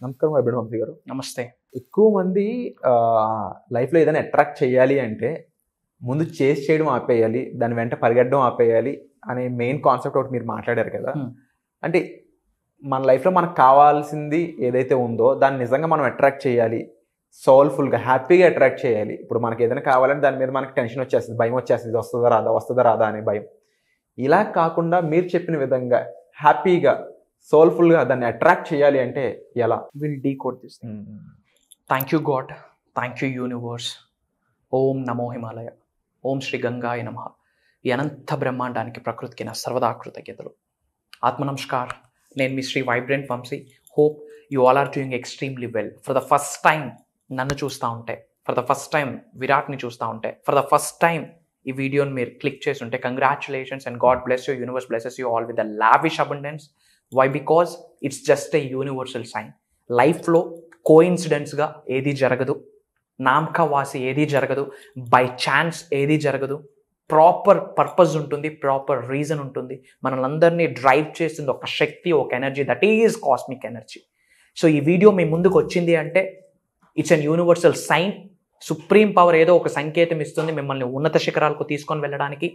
నమస్కారం వైబ్రెంట్ వంశీ గారు. నమస్తే. ఎక్కువ మంది లైఫ్‌లో ఏదైనా అట్రాక్ట్ చేయాలి అంటే ముందు చేసి చేయడం ఆపేయాలి. దాని వెంట పరిగెట్టడం ఆపేయాలి అనే మెయిన్ కాన్సెప్ట్ ఒకటి మీరు మాట్లాడారు కదా! అంటే మన లైఫ్‌లో మనకు కావాల్సింది ఏదైతే ఉందో దాన్ని నిజంగా మనం అట్రాక్ట్ చేయాలి. సోల్‌ఫుల్‌గా, హ్యాపీగా అట్రాక్ట్ చేయాలి. ఇప్పుడు మనకి ఏదైనా కావాలంటే దాని మీద మనకు టెన్షన్ వచ్చేస్తది. భయం వచ్చేస్తది. ఇది వస్తదా రాదా? వస్తదా రాదా? అనే భయం. ఇలా కాకుండా మీరు చెప్పిన విధంగా హ్యాపీగా, సోల్‌ఫుల్‌గా దాన్ని అట్రాక్ట్ చేయాలి అంటే ఎలా? Will decode this thing. Thank you god. Thank you universe. ఓం నమో హిమాలయ. ఓం శ్రీ గంగాయ నమః. ఈ అనంత బ్రహ్మాండానికి ప్రకృతికి నా సర్వదా కృతజ్ఞతలు. ఆత్మ నమస్కార్. నేను మీ Sri vibrant Vamsi. Hope you all are doing extremely well. For the first time నన్ను చూస్తూ ఉంటే, ఫర్ ద ఫస్ట్ టైం విరాట్ని చూస్తూ ఉంటే, ఫర్ ద ఫస్ట్ టైం ఈ వీడియోని మీరు క్లిక్ చేసి ఉంటే congratulations and God bless you. Universe blesses you all with the lavish abundance. Why? Because it's just a universal sign. లైఫ్లో కోఇన్సిడెంట్స్గా ఏది జరగదు, నామకవాసి ఏది జరగదు, బై ఛాన్స్ ఏది జరగదు. ప్రాపర్ పర్పస్ ఉంటుంది, ప్రాపర్ రీజన్ ఉంటుంది. మనల్ని అందరినీ డ్రైవ్ చేస్తుంది ఒక శక్తి, ఒక energy, that is cosmic energy. So ఈ వీడియో మీ ముందుకు వచ్చింది అంటే it's an universal sign. Supreme power ఏదో ఒక సంకేతం ఇస్తుంది మిమ్మల్ని ఉన్నత శిఖరాలకు తీసుకొని వెళ్ళడానికి,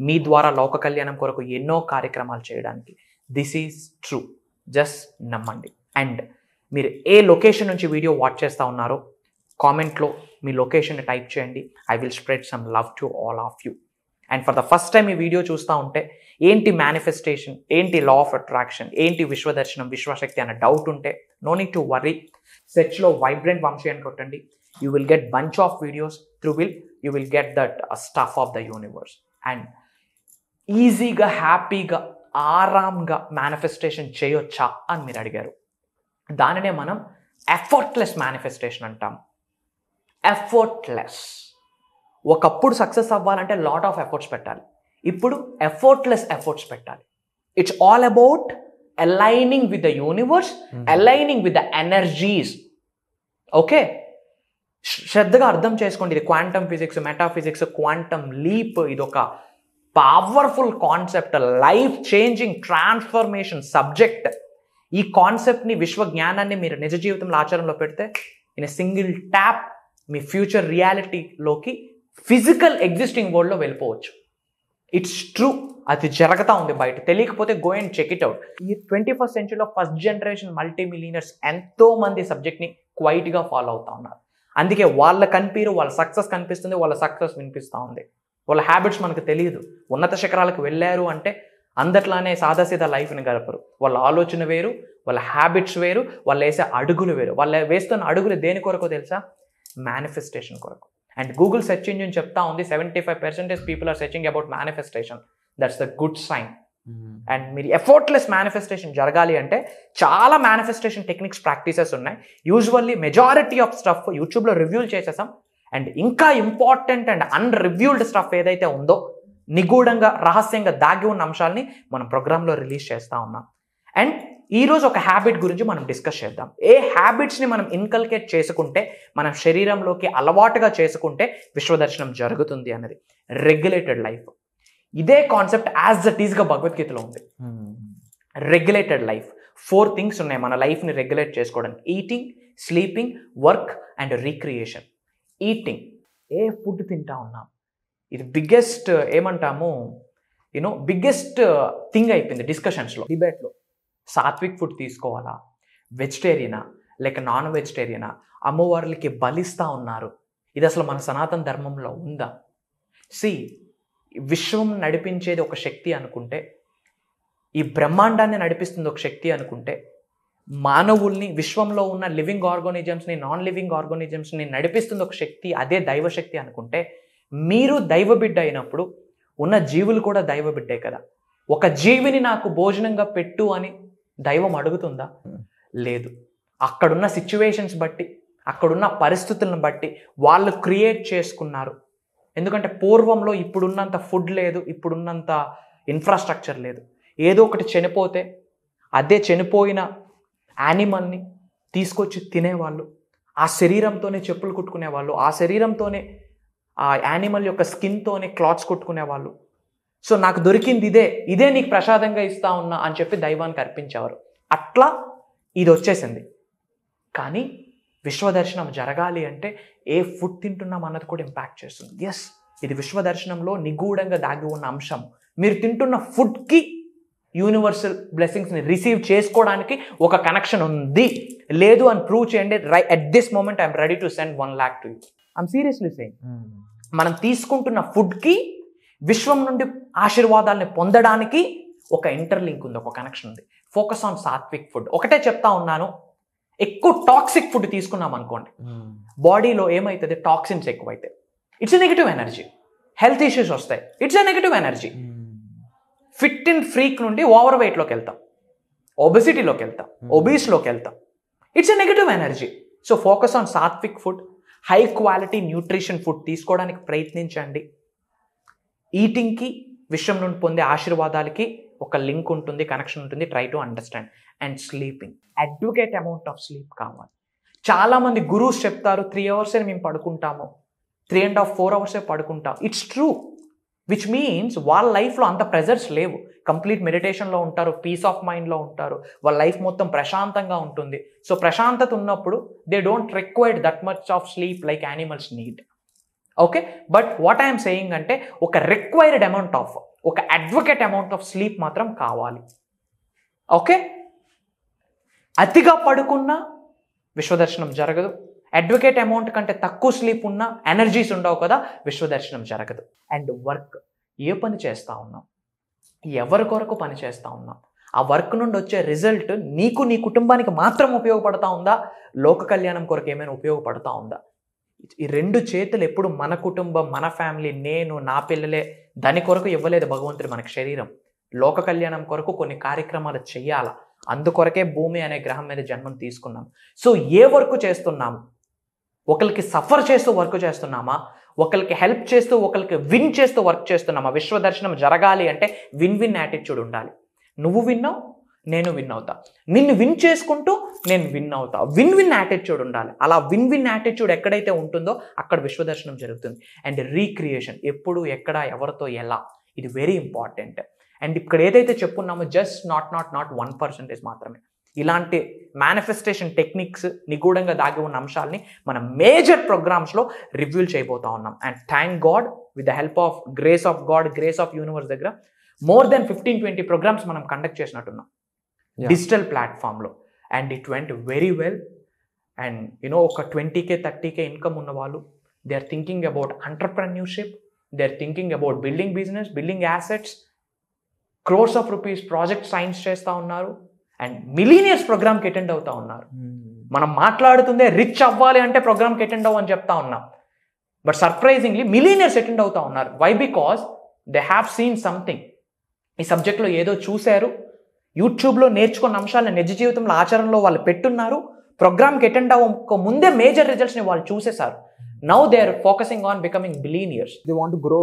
మీ ద్వారా లోక కళ్యాణం కొరకు ఎన్నో కార్యక్రమాలు చేయడానికి. This is true. జస్ట్ నమ్మండి. అండ్ మీరు ఏ లొకేషన్ నుంచి వీడియో వాచ్ చేస్తూ ఉన్నారో కామెంట్లో మీ లొకేషన్ని టైప్ చేయండి. I will spread some love to all of you. And for the first time ఈ వీడియో చూస్తూ ఉంటే ఏంటి మేనిఫెస్టేషన్, ఏంటి లా ఆఫ్ అట్రాక్షన్, ఏంటి విశ్వదర్శనం, విశ్వశక్తి అన్న డౌట్ ఉంటే నో నీడ్ టు వర్రీ. సెర్చ్లో వైబ్రెంట్ వంశీ అని కొట్టండి. You will get bunch of videos. Through you will get that stuff of the universe. And ఈజీగా, హ్యాపీగా, ఆరాంగా మేనిఫెస్టేషన్ చేయొచ్చా అని మీరు అడిగారు. దానినే మనం ఎఫర్ట్లెస్ మేనిఫెస్టేషన్ అంటాం. ఎఫర్ట్లెస్. ఒకప్పుడు సక్సెస్ అవ్వాలంటే లాట్ ఆఫ్ ఎఫర్ట్స్ పెట్టాలి. ఇప్పుడు ఎఫర్ట్లెస్ ఎఫర్ట్స్ పెట్టాలి. It's all about aligning with the universe, aligning with the energies. Okay, శ్రద్ధగా అర్థం చేసుకోండి. ఇది quantum physics, metaphysics, quantum leap. ఇది ఒక powerful concept, life changing transformation subject. ఈ కాన్సెప్ట్ని, విశ్వ జ్ఞానాన్ని మీరు నిజ జీవితంలో ఆచరణలో పెడితే ఇన్ ఎ సింగిల్ ట్యాప్ మీ ఫ్యూచర్ రియాలిటీలోకి, ఫిజికల్ ఎగ్జిస్టింగ్ వరల్డ్లో వెళ్ళిపోవచ్చు. It's true. అది జరుగుతూ ఉంది బయట. తెలియకపోతే go and check it out. ఈ 21st సెంచరీలో ఫస్ట్ జనరేషన్ మల్టీ మిలియనర్స్ ఎంతోమంది సబ్జెక్ట్ని క్వైట్గా ఫాలో అవుతూ ఉన్నారు. అందుకే వాళ్ళ కనిపిరు, వాళ్ళ సక్సెస్ కనిపిస్తుంది, వాళ్ళ సక్సెస్ వినిపిస్తూ ఉంది. వాళ్ళ హ్యాబిట్స్ మనకు తెలియదు. ఉన్నత శిఖరాలకు వెళ్ళారు అంటే అందట్లానే సాదాసీదా లైఫ్ని గడపరు. వాళ్ళ ఆలోచన వేరు, వాళ్ళ హ్యాబిట్స్ వేరు, వాళ్ళు వేసే అడుగులు వేరు. వాళ్ళు వేస్తున్న అడుగులు దేని కొరకు తెలుసా? మేనిఫెస్టేషన్ కొరకు. అండ్ గూగుల్ సెర్చ్ ఇంజిన్ చెప్తా ఉంది 75% people are searching about manifestation. That's the good sign. And మీరు ఎఫర్ట్లెస్ మేనిఫెస్టేషన్ జరగాలి అంటే చాలా మేనిఫెస్టేషన్ టెక్నిక్స్, ప్రాక్టీసెస్ ఉన్నాయి. యూజువల్లీ మెజారిటీ ఆఫ్ స్టఫ్ యూట్యూబ్లో రివ్యూలు చేసేసాం. అండ్ ఇంకా ఇంపార్టెంట్ అండ్ అన్రివ్యూల్డ్ స్టఫ్ ఏదైతే ఉందో, నిగూఢంగా, రహస్యంగా దాగి ఉన్న అంశాలని మనం ప్రోగ్రాంలో రిలీజ్ చేస్తూ ఉన్నాం. అండ్ ఈరోజు ఒక హ్యాబిట్ గురించి మనం డిస్కస్ చేద్దాం. ఏ హ్యాబిట్స్ని మనం ఇన్కల్కేట్ చేసుకుంటే, మన శరీరంలోకి అలవాటుగా చేసుకుంటే విశ్వదర్శనం జరుగుతుంది అన్నది. Regulated life. ఇదే కాన్సెప్ట్ యాజ్ ఇట్ ఈస్గా భగవద్గీతలో ఉంది. Regulated life. 4 థింగ్స్ ఉన్నాయి మన లైఫ్ని రెగ్యులేట్ చేసుకోవడానికి: eating, sleeping, work and recreation. Eating, A food తింటా ఉన్నాం, ఇది బిగ్గెస్ట్ ఏమంటాము బిగ్గెస్ట్ థింగ్ అయిపోయింది డిస్కషన్స్లో, డిబేట్లో. సాత్విక్ ఫుడ్ తీసుకోవాలా, వెజిటేరియనా లేక నాన్ వెజిటేరియనా, అమ్మవార్లకి బలిస్తూ ఉన్నారు, ఇది అసలు మన సనాతన ధర్మంలో ఉందా? విశ్వం నడిపించేది ఒక శక్తి అనుకుంటే, ఈ బ్రహ్మాండాన్ని నడిపిస్తుంది ఒక శక్తి అనుకుంటే, మానవుల్ని, విశ్వంలో ఉన్న లివింగ్ ఆర్గానిజమ్స్ని, నాన్ లివింగ్ ఆర్గానిజమ్స్ని నడిపిస్తుంది ఒక శక్తి, అదే దైవశక్తి అనుకుంటే, మీరు దైవబిడ్డ అయినప్పుడు ఉన్న జీవులు కూడా దైవబిడ్డే కదా. ఒక జీవిని నాకు భోజనంగా పెట్టు అని దైవం అడుగుతుందా? లేదు. అక్కడున్న సిచ్యువేషన్స్ బట్టి, అక్కడున్న పరిస్థితులను బట్టి వాళ్ళు క్రియేట్ చేసుకున్నారు. ఎందుకంటే పూర్వంలో ఇప్పుడున్నంత ఫుడ్ లేదు, ఇప్పుడున్నంత ఇన్ఫ్రాస్ట్రక్చర్ లేదు. ఏదో ఒకటి చనిపోతే అదే చనిపోయిన యానిమల్ని తీసుకొచ్చి తినేవాళ్ళు, ఆ శరీరంతోనే చెప్పులు కుట్టుకునేవాళ్ళు, ఆ శరీరంతోనే, ఆ యానిమల్ యొక్క స్కిన్తోనే క్లాత్స్ కుట్టుకునేవాళ్ళు. సో నాకు దొరికింది ఇదే నీకు ప్రసాదంగా ఇస్తా ఉన్నా అని చెప్పి దైవానికి అర్పించేవారు. అట్లా ఇది వచ్చేసింది. కానీ విశ్వదర్శనం జరగాలి అంటే ఏ ఫుడ్ తింటున్నాం అన్నది కూడా ఇంపాక్ట్ చేస్తుంది. ఎస్, ఇది విశ్వదర్శనంలో నిగూఢంగా దాగి ఉన్న అంశం. మీరు తింటున్న ఫుడ్కి యూనివర్సల్ బ్లెస్సింగ్స్ని రిసీవ్ చేసుకోవడానికి ఒక కనెక్షన్ ఉంది. లేదు అని ప్రూవ్ చేయండి. At this moment I'm ready to send 1 lakh to you. I'm seriously saying. మనం తీసుకుంటున్న ఫుడ్కి విశ్వం నుండి ఆశీర్వాదాలని పొందడానికి ఒక ఇంటర్లింక్ ఉంది, ఒక కనెక్షన్ ఉంది. Focus on sattvic food. ఒకటే చెప్తా ఉన్నాను, ఎక్కువ టాక్సిక్ ఫుడ్ తీసుకున్నాం అనుకోండి, బాడీలో ఏమవుతుంది, టాక్సిన్స్ ఎక్కువైతాయి. It's a negative energy. Health issues వస్తాయి. It's a negative energy. Fit and freak నుండి ఓవర్ వెయిట్లోకి వెళ్తాం, ఒబెసిటీలోకి వెళ్తాం, ఒబీస్లోకి వెళ్తాం. It's a negative energy. So focus on sattvic food, high quality nutrition food తీసుకోవడానికి ప్రయత్నించండి. ఈటింగ్కి విశ్వం నుండి పొందే ఆశీర్వాదాలకి ఒక లింక్ ఉంటుంది, కనెక్షన్ ఉంటుంది. Try to understand. And sleeping, advocate amount of sleep కావాలి. చాలామంది గురూస్ చెప్తారు 3 hours మేము పడుకుంటాము, 3.5 4 hours పడుకుంటాం. ఇట్స్ ట్రూ, విచ్ మీన్స్ వాళ్ళ లైఫ్లో అంత ప్రెజర్స్ లేవు. కంప్లీట్ మెడిటేషన్లో ఉంటారు, పీస్ ఆఫ్ మైండ్లో ఉంటారు, వాళ్ళ లైఫ్ మొత్తం ప్రశాంతంగా ఉంటుంది. సో ప్రశాంతత ఉన్నప్పుడు they don't require that much of sleep like animals need. Okay, but what I'm saying అంటే ఒక రిక్వైర్డ్ అమౌంట్ ఆఫ్, ఒక అడ్వకేట్ అమౌంట్ ఆఫ్ స్లీప్ మాత్రం కావాలి. ఓకే, అతిగా పడుకున్నా విశ్వదర్శనం జరగదు. అడ్వకేట్ అమౌంట్ కంటే తక్కువ స్లీప్ ఉన్నా ఎనర్జీస్ ఉండవు కదా, విశ్వదర్శనం జరగదు. అండ్ వర్క్, ఏ పని చేస్తూ ఉన్నాం, ఎవరి కొరకు పని చేస్తూ ఉన్నాం, ఆ వర్క్ నుండి వచ్చే రిజల్ట్ నీకు నీ కుటుంబానికి మాత్రం ఉపయోగపడతా ఉందా, లోక కళ్యాణం కొరకు ఏమైనా ఉపయోగపడతా ఉందా? ఈ 2 చేతులు ఎప్పుడు మన కుటుంబం, మన ఫ్యామిలీ, నేను, నా పిల్లలే, దాని కొరకు ఇవ్వలేదు భగవంతుడు మనకి శరీరం. లోక కళ్యాణం కొరకు కొన్ని కార్యక్రమాలు చెయ్యాలా, అందుకొరకే భూమి అనే గ్రహం మీద జన్మం తీసుకున్నాం. సో ఏ వర్క్ చేస్తున్నాము, ఒకరికి సఫర్ చేస్తూ వర్క్ చేస్తున్నామా, ఒకరికి హెల్ప్ చేస్తూ, ఒకరికి విన్ చేస్తూ వర్క్ చేస్తున్నామా? విశ్వదర్శనం జరగాలి అంటే విన్ విన్ యాటిట్యూడ్ ఉండాలి. నువ్వు విన్నావు, నేను విన్ అవుతా, నిన్ను విన్ చేసుకుంటూ నేను విన్ అవుతా. విన్ విన్ యాటిట్యూడ్ ఉండాలి. అలా విన్ విన్ యాటిట్యూడ్ ఎక్కడైతే ఉంటుందో అక్కడ విశ్వదర్శనం జరుగుతుంది. అండ్ రీక్రియేషన్, ఎప్పుడు, ఎక్కడ, ఎవరితో, ఎలా, ఇది వెరీ ఇంపార్టెంట్. అండ్ ఇక్కడ ఏదైతే చెప్పున్నామో జస్ట్ నాట్ 1% మాత్రమే. ఇలాంటి మేనిఫెస్టేషన్ టెక్నిక్స్, నిగూఢంగా దాగి ఉన్న అంశాలని మనం మేజర్ ప్రోగ్రామ్స్లో రివ్యూల్ చేయబోతా ఉన్నాం. And thank God, with the help of grace of God, grace of universe దగ్గర మోర్ దెన్ 15-20 ప్రోగ్రామ్స్ మనం కండక్ట్ చేసినట్టున్నాం డిజిటల్ ప్లాట్ఫామ్లో. And it went very well. And ఒక 20K 30K ఇన్కమ్ ఉన్న వాళ్ళు, they are thinking about entrepreneurship, they are thinking about building business, building assets, crores of rupees project signs చేస్తూ ఉన్నారు. And millionaires ప్రోగ్రామ్కి attend అవుతా ఉన్నారు. మనం మాట్లాడుతుందే రిచ్ అవ్వాలి అంటే ప్రోగ్రామ్కి అటెండ్ అవ్వని చెప్తా ఉన్నాం. బట్ సర్ప్రైజింగ్లీ మిలీనియర్స్ అటెండ్ అవుతా ఉన్నారు. Why? Because they have seen something. ఈ సబ్జెక్ట్లో ఏదో చూశారు, యూట్యూబ్లో నేర్చుకున్న అంశాలను నిజ జీవితంలో ఆచరణలో వాళ్ళు పెట్టున్నారు. ప్రోగ్రామ్కి అటెండ్ అవ్వక ముందే మేజర్ రిజల్ట్స్ని వాళ్ళు చూసేశారు. Now they are focusing on becoming billionaires. They want to grow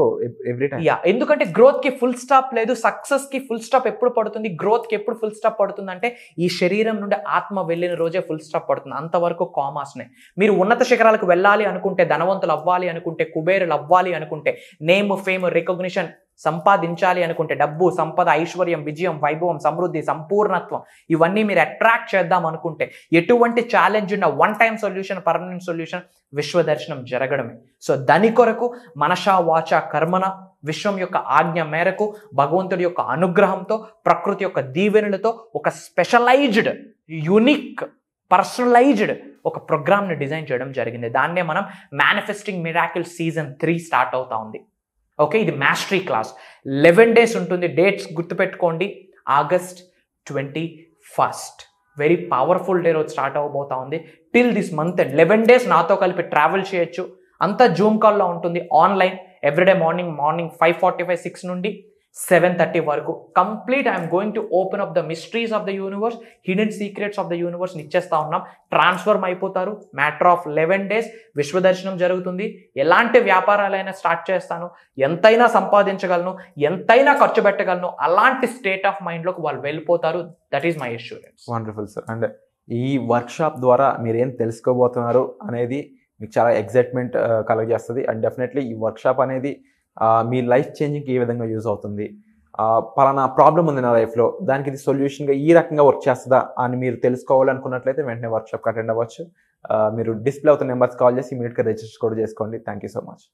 every time. ఎందుకంటే గ్రోత్కి ఫుల్ స్టాప్ లేదు, సక్సెస్కి ఫుల్ స్టాప్ ఎప్పుడు పడుతుంది, గ్రోత్కి ఎప్పుడు ఫుల్ స్టాప్ పడుతుంది అంటే ఈ శరీరం నుండి ఆత్మ వెళ్ళిన రోజే ఫుల్ స్టాప్ పడుతుంది. అంతవరకు కామాస్నే. మీరు ఉన్నత శిఖరాలకు వెళ్ళాలి అనుకుంటే, ధనవంతులు అవ్వాలి అనుకుంటే, కుబేరులు అవ్వాలి అనుకుంటే, నేమ్, ఫేమ్, రికగ్నిషన్ సంపాదించాలి అనుకుంటే, డబ్బు, సంపద, ఐశ్వర్యం, విజయం, వైభవం, సమృద్ధి, సంపూర్ణత్వం, ఇవన్నీ మీరు అట్రాక్ట్ చేద్దాం అనుకుంటే, ఎటువంటి ఛాలెంజ్ ఉన్న one time solution, permanent solution విశ్వదర్శనం జరగడమే. సో దాని కొరకు మనషా వాచ కర్మన, విశ్వం యొక్క ఆజ్ఞ మేరకు, భగవంతుడి యొక్క అనుగ్రహంతో, ప్రకృతి యొక్క దీవెనలతో ఒక స్పెషలైజ్డ్, యునిక్, పర్సనలైజ్డ్ ఒక ప్రోగ్రామ్ని డిజైన్ చేయడం జరిగింది. దాన్నే మనం మేనిఫెస్టింగ్ మిరాకిల్ సీజన్ 3 స్టార్ట్ అవుతా ఉంది. ఓకే, ఇది మాస్టరీ క్లాస్. 11 days ఉంటుంది. డేట్స్ గుర్తుపెట్టుకోండి. August 21st very powerful day రోజు స్టార్ట్ అవ్వబోతా ఉంది. టిల్ దిస్ మంత్ 11 days నాతో కలిపి ట్రావెల్ చేయొచ్చు. అంతా జూమ్ కాల్లో ఉంటుంది, ఆన్లైన్, ఎవ్రీడే మార్నింగ్ 5:45 6 నుండి 7:30 వరకు. Complete I'm going to open up the mysteries of the universe, hidden secrets of the universe ఇచ్చేస్తా ఉన్నాం. ట్రాన్స్ఫర్మ్ అయిపోతారు. మ్యాటర్ ఆఫ్ 11 days విశ్వదర్శనం జరుగుతుంది. ఎలాంటి వ్యాపారాలైనా స్టార్ట్ చేస్తాను, ఎంతైనా సంపాదించగలను, ఎంతైనా ఖర్చు పెట్టగలను, అలాంటి స్టేట్ ఆఫ్ మైండ్లోకి వాళ్ళు వెళ్ళిపోతారు. That is my assurance. Wonderful sir. And ఈ వర్క్షాప్ ద్వారా మీరేం తెలుసుకోబోతున్నారు అనేది మీకు చాలా ఎగ్జైట్మెంట్ కలగజేస్తుంది. అండ్ డెఫినెట్లీ ఈ వర్క్షాప్ అనేది మీ లైఫ్ చేంజింగ్కి ఏ విధంగా యూజ్ అవుతుంది, పలానా ప్రాబ్లం ఉంది నా లైఫ్లో, దానికి ఇది సొల్యూషన్గా ఈ రకంగా వర్క్ చేస్తుందా అని మీరు తెలుసుకోవాలనుకున్నట్లయితే వెంటనే వర్క్షాప్కి అటెండ్ అవ్వచ్చు. మీరు డిస్ప్లే అవుతున్న నెంబర్స్ కాల్ చేసి ఇమీడియట్గా రిజిస్టర్ కూడా చేసుకోండి. Thank you so much.